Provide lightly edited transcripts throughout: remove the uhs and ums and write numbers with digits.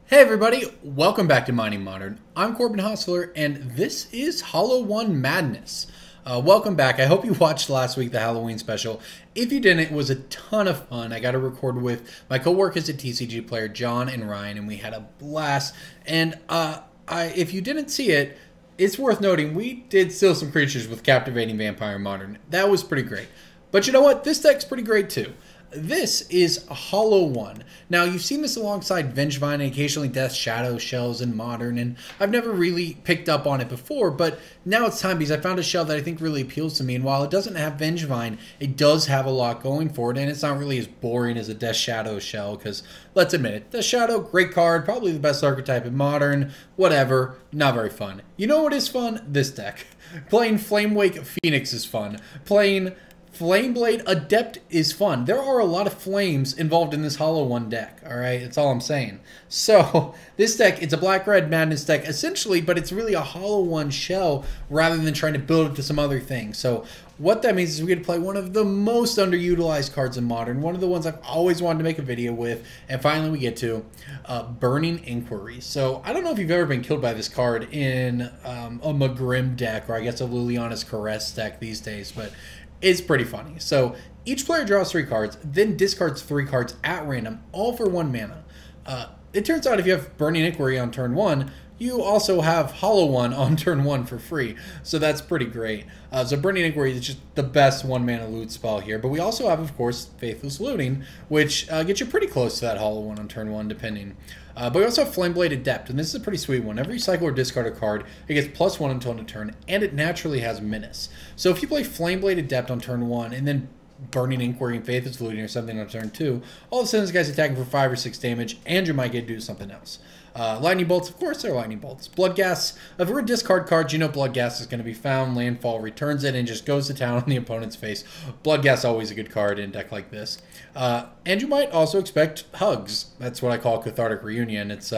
Hey everybody, welcome back to Mining Modern. I'm Corbin Hostler, and this is Hollow One Madness. Welcome back. I hope you watched last week the Halloween special. If you didn't, it was a ton of fun. I got to record with my co-workers at TCGplayer, John and Ryan, and we had a blast. And if you didn't see it, it's worth noting we did steal some creatures with Captivating Vampire Modern. That was pretty great. But you know what? This deck's pretty great too. This is a Hollow One. Now, you've seen this alongside Vengevine and occasionally Death Shadow shells in Modern, and I've never really picked up on it before, but now it's time because I found a shell that I think really appeals to me, and while it doesn't have Vengevine, it does have a lot going for it, and it's not really as boring as a Death Shadow shell, because, let's admit it, Death Shadow, great card, probably the best archetype in Modern, whatever, not very fun. You know what is fun? This deck. Playing Flamewake Phoenix is fun. Playing Flameblade Adept is fun. There are a lot of flames involved in this Hollow One deck, alright? That's all I'm saying. So, this deck, it's a Black-Red Madness deck, essentially, but it's really a Hollow One shell rather than trying to build it to some other thing. So, what that means is we get to play one of the most underutilized cards in Modern, one of the ones I've always wanted to make a video with, and finally we get to Burning Inquiry. So, I don't know if you've ever been killed by this card in a Magrim deck, or I guess a Liliana's Caress deck these days, but it's pretty funny. So each player draws 3 cards, then discards 3 cards at random, all for 1 mana. It turns out if you have Burning Inquiry on turn 1, you also have Hollow One on turn 1 for free. So that's pretty great. So Burning Inquiry is just the best 1 mana loot spell here. But we also have, of course, Faithless Looting, which gets you pretty close to that Hollow One on turn 1, depending. But we also have Flameblade Adept, and this is a pretty sweet one. Every cycle or discard a card, it gets +1 until end of turn, and it naturally has Menace. So if you play Flameblade Adept on turn 1, and then Burning Inquiry and Faithless Looting or something on turn 2, all of a sudden this guy's attacking for 5 or 6 damage, and you might get to do something else. Lightning Bolts, of course they're Lightning Bolts. Blood Gas, if we're a discard card, you know Blood Gas is going to be found, landfall, returns it, and just goes to town on the opponent's face. Blood Gas always a good card in a deck like this. And you might also expect Hugs. That's what I call Cathartic Reunion. It's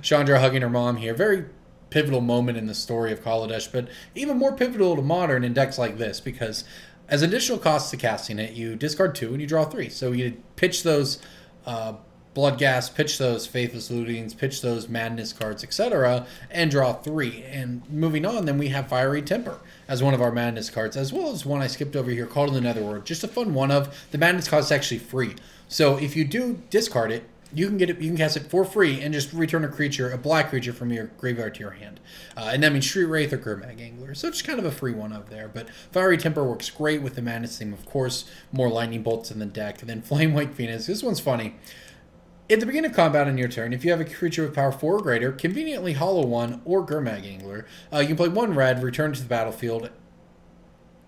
Chandra hugging her mom here. Very pivotal moment in the story of Kaladesh, but even more pivotal to Modern in decks like this, because as additional costs to casting it, you discard 2 and you draw 3. So you pitch those Blood Gas, pitch those Faithless Lootings, pitch those Madness cards, etc., and draw 3. And moving on, then we have Fiery Temper as one of our Madness cards, as well as one I skipped over here called the Netherworld. Just a fun one of. The Madness cost is actually free. So if you do discard it, you can get it. You can cast it for free and just return a creature, a black creature, from your graveyard to your hand. And that means Street Wraith or Gurmag Angler. So it's kind of a free one of there. But Fiery Temper works great with the Madness theme, of course. More Lightning Bolts in the deck. And then Flamewake Phoenix. This one's funny. At the beginning of combat on your turn, if you have a creature with power 4 or greater, conveniently Hollow One or Gurmag Angler, you can play 1 red, return it to the battlefield,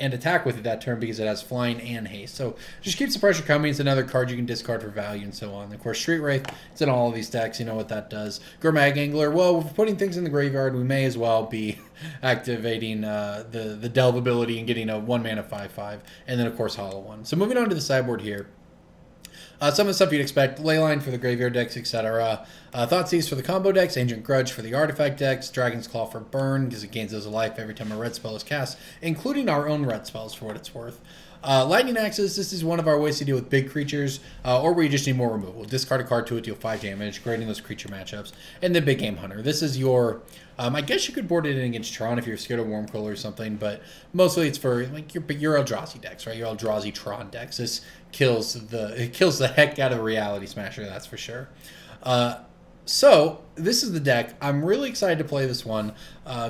and attack with it that turn because it has flying and haste. So just keeps the pressure coming. It's another card you can discard for value and so on. And of course, Street Wraith, it's in all of these decks. You know what that does. Gurmag Angler, well, if we're putting things in the graveyard, we may as well be activating the Delve ability and getting a 1 mana 5/5. And then, of course, Hollow One. So moving on to the sideboard here. Some of the stuff you'd expect, Leyline for the graveyard decks, etc. Thoughtseize for the combo decks, Ancient Grudge for the artifact decks, Dragon's Claw for burn, because it gains those a life every time a red spell is cast, including our own red spells for what it's worth. Lightning Axes, this is one of our ways to deal with big creatures, or where you just need more removal. Discard a card to it, deal 5 damage, creating those creature matchups. And then Big Game Hunter. This is your... I guess you could board it in against Tron if you're scared of Wormcoil or something, but mostly it's for like your Eldrazi decks, right? Your Eldrazi Tron decks. This kills the heck out of Reality Smasher, that's for sure. So this is the deck. I'm really excited to play this one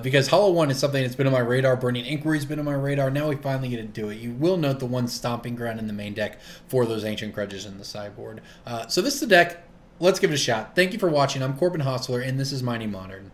because Hollow One is something that's been on my radar. Burning Inquiry's been on my radar. Now we finally get to do it. You will note the one stomping ground in the main deck for those Ancient Grudges in the sideboard. So this is the deck. Let's give it a shot. Thank you for watching. I'm Corbin Hostler, and this is Mining Modern.